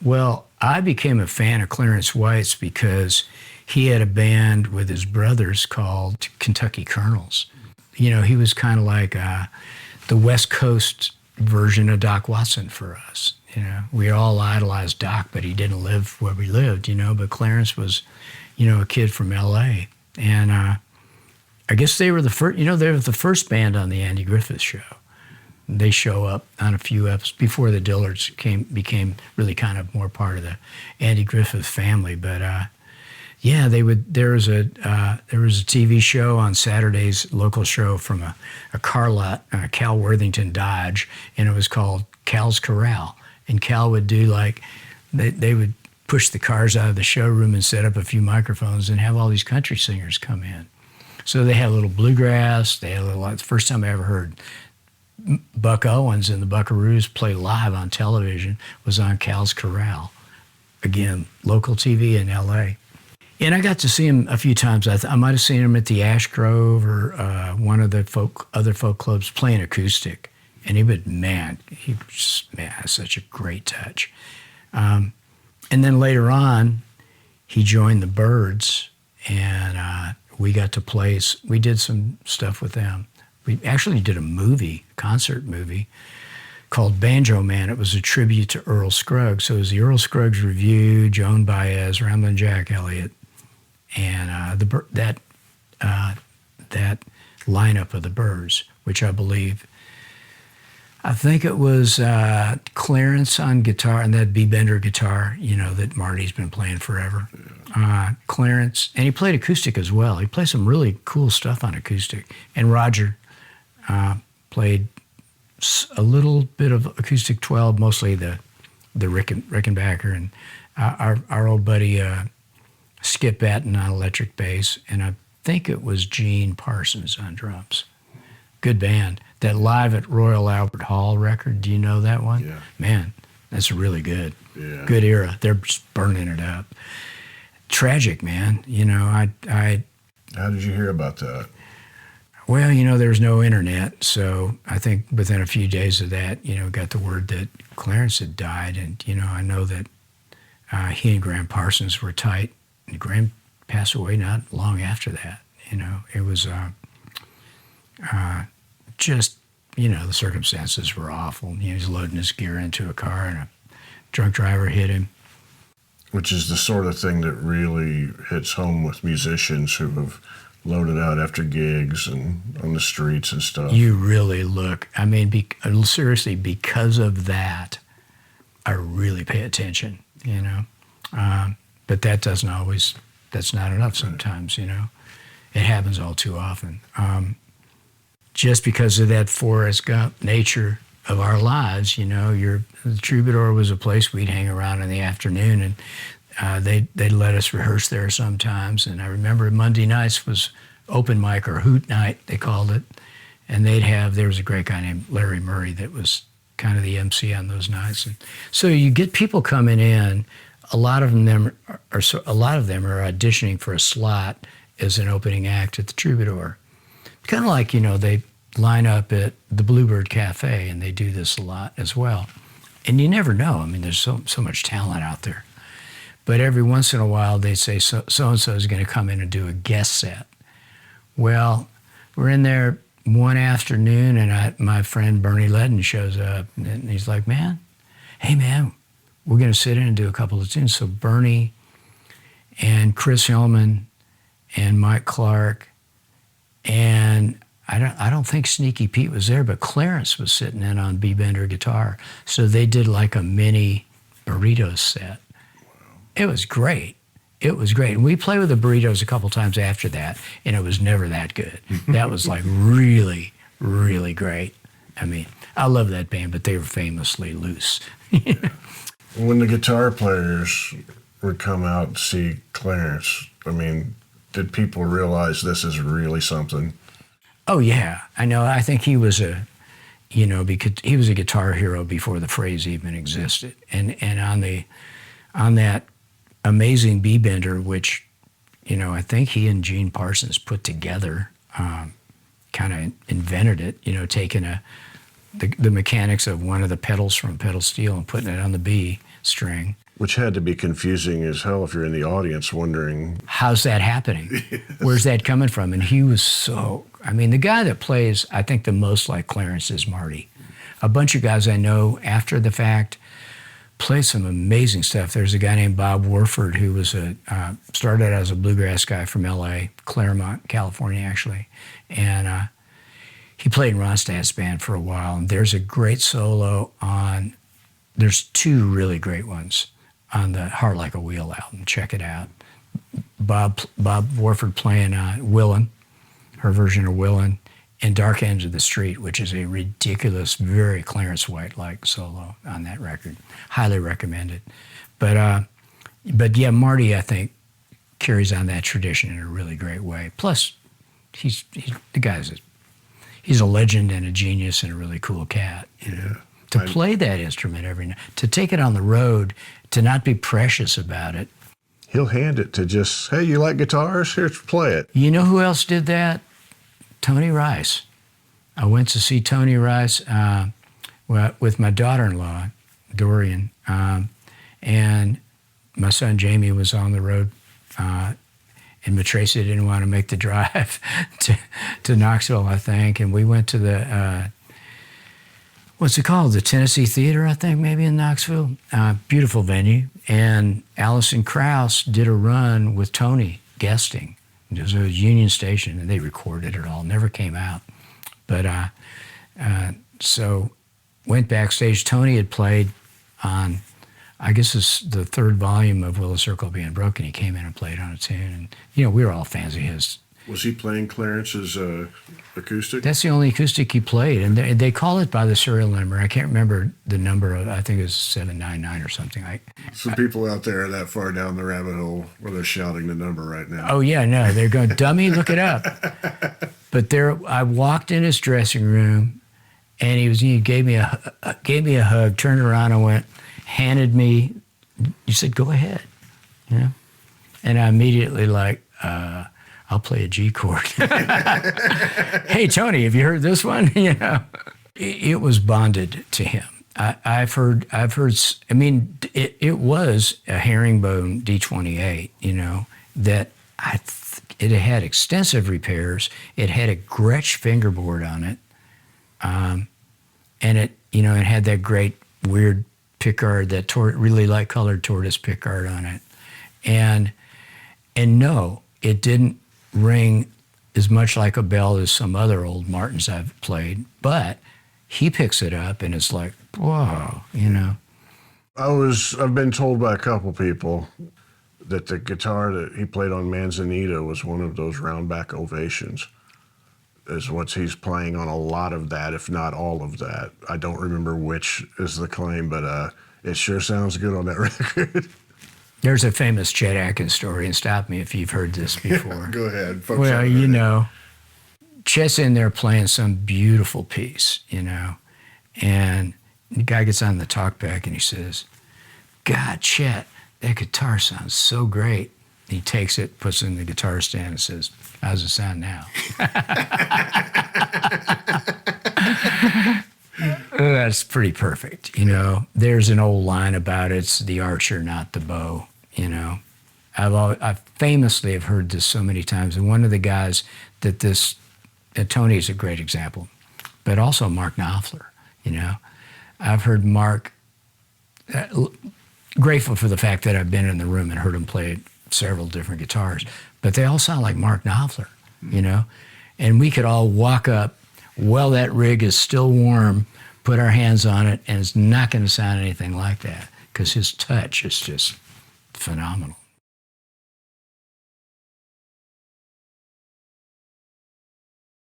Well, I became a fan of Clarence White's because he had a band with his brothers called Kentucky Colonels. You know, he was kind of like the West Coast version of Doc Watson for us. You know, we all idolized Doc, but he didn't live where we lived, you know, but Clarence was, you know, a kid from LA. And I guess they were the first, you know, they were the first band on the Andy Griffith Show. They show up on a few episodes before the Dillards became really kind of more part of the Andy Griffith family. But yeah, there was a TV show on Saturdays, local show from a car lot, Cal Worthington Dodge, and it was called Cal's Corral. And Cal would do like, they would push the cars out of the showroom and set up a few microphones and have all these country singers come in. So they had a little bluegrass. They had the first time I ever heard Buck Owens and the Buckaroos play live on television was on Cal's Corral. Again, local TV in LA. And I got to see him a few times. I might have seen him at the Ash Grove or one of the other folk clubs playing acoustic. And he has such a great touch. And then later on, he joined the Byrds, and we got to play. We did some stuff with them. We actually did a concert movie called Banjo Man. It was a tribute to Earl Scruggs. So it was the Earl Scruggs Review, Joan Baez, Ramblin' Jack Elliott, and that lineup of the Byrds, which I think it was Clarence on guitar and that B-Bender guitar, you know, that Marty's been playing forever. Clarence, and he played acoustic as well. He played some really cool stuff on acoustic. And Roger played a little bit of acoustic 12, mostly the Rickenbacker, and our old buddy Skip Batten on electric bass, and I think it was Gene Parsons on drums. Good band. That Live at Royal Albert Hall record, do you know that one? Yeah. Man, that's really good. Yeah. Good era. They're just burning it up. Tragic, man. You know, I How did you hear about that? Well, you know, there was no internet, so I think within a few days of that, you know, got the word that Clarence had died, and, you know, I know that he and Graham Parsons were tight, and Graham passed away not long after that. You know, it was just, you know, the circumstances were awful. He was loading his gear into a car, and a drunk driver hit him. Which is the sort of thing that really hits home with musicians who have loaded out after gigs and on the streets and stuff. You really look, I mean, seriously, because of that, I really pay attention, you know. But that that's not enough sometimes, you know. It happens all too often. Just because of that Forrest Gump nature of our lives, you know, the Troubadour was a place we'd hang around in the afternoon, and they'd let us rehearse there sometimes. And I remember Monday nights was open mic or hoot night, they called it. And there was a great guy named Larry Murray that was kind of the MC on those nights. And so you get people coming in. A lot of them are auditioning for a slot as an opening act at the Troubadour. Kind of like, you know, they line up at the Bluebird Cafe, and they do this a lot as well. And you never know. I mean, there's so much talent out there. But every once in a while, they say so-and-so is going to come in and do a guest set. Well, we're in there one afternoon, and my friend Bernie Ledden shows up, and he's like, hey, man, we're going to sit in and do a couple of tunes. So Bernie and Chris Hillman and Mike Clark, and I don't think Sneaky Pete was there, but Clarence was sitting in on B-Bender guitar. So they did like a mini Burritos set. Wow. It was great. It was great. And we played with the Burritos a couple times after that, and it was never that good. That was like really, really great. I mean, I love that band, but they were famously loose. Yeah. When the guitar players would come out and see Clarence, I mean, did people realize this is really something? Oh, yeah. I know. I think he was because he was a guitar hero before the phrase even existed. And on that amazing B-Bender, which, you know, I think he and Gene Parsons put together, kind of invented it, you know, taking the mechanics of one of the pedals from pedal steel and putting it on the B string. Which had to be confusing as hell if you're in the audience wondering, how's that happening? Yes. Where's that coming from? And he was so, I mean, the guy that plays, I think, the most like Clarence is Marty. A bunch of guys I know after the fact play some amazing stuff. There's a guy named Bob Warford who was started as a bluegrass guy from L.A., Claremont, California, actually. And he played in Ronstadt's band for a while. And there's a great solo on, there's two really great ones on the Heart Like a Wheel album. Check it out. Bob Warford playing Willin', her version of Willin', and Dark Ends of the Street, which is a ridiculous, very Clarence White-like solo on that record. Highly recommended. But yeah, Marty, I think, carries on that tradition in a really great way. Plus, he's the guy's he's a legend and a genius and a really cool cat. You know? To play that instrument every night, to take it on the road, to not be precious about it. He'll hand it to just, hey, you like guitars? Here, play it. You know who else did that? Tony Rice. I went to see Tony Rice with my daughter-in-law, Dorian, and my son Jamie was on the road, and Matracy didn't want to make the drive to Knoxville, I think, and we went to the what's it called? The Tennessee Theater, I think, maybe in Knoxville. Beautiful venue. And Alison Krauss did a run with Tony guesting. It was a Union Station, and they recorded it all. Never came out. But so went backstage. Tony had played on, I guess it's the third volume of Will the Circle Be Unbroken. He came in and played on a tune. And, you know, we were all fans of his. Was he playing Clarence's acoustic? That's the only acoustic he played, and they call it by the serial number. I can't remember the number of. I think it was 799 or something. Some people out there are that far down the rabbit hole where they're shouting the number right now. Oh yeah, no, they're going, dummy, look it up. But I walked in his dressing room, and he gave me a hug, turned around and went, handed me. He said, "Go ahead," you know, and I immediately like. I'll play a G chord. Hey, Tony, have you heard this one? You know, it was bonded to him. I've heard, I mean, it was a herringbone D28, you know, that it had extensive repairs. It had a Gretsch fingerboard on it. And it, you know, it had that great weird pickguard, that really light colored tortoise pickguard on it. And no, it didn't ring as much like a bell as some other old Martins I've played, but he picks it up and it's like, whoa, you know. I've been told by a couple people that the guitar that he played on Manzanita was one of those round-back ovations, is what he's playing on a lot of that, if not all of that. I don't remember which is the claim, but it sure sounds good on that record. There's a famous Chet Atkins story, and stop me if you've heard this before. Go ahead. Well, you know, Chet's in there playing some beautiful piece, you know, and the guy gets on the talkback and he says, God, Chet, that guitar sounds so great. And he takes it, puts it in the guitar stand and says, how's it sound now? That's pretty perfect, you know. There's an old line about it's the archer, not the bow, you know. I famously have heard this so many times, and one of the guys Tony's a great example, but also Mark Knopfler, you know. I've heard Mark, grateful for the fact that I've been in the room and heard him play several different guitars, but they all sound like Mark Knopfler, you know. And we could all walk up, well, that rig is still warm, put our hands on it, and it's not going to sound anything like that because his touch is just phenomenal.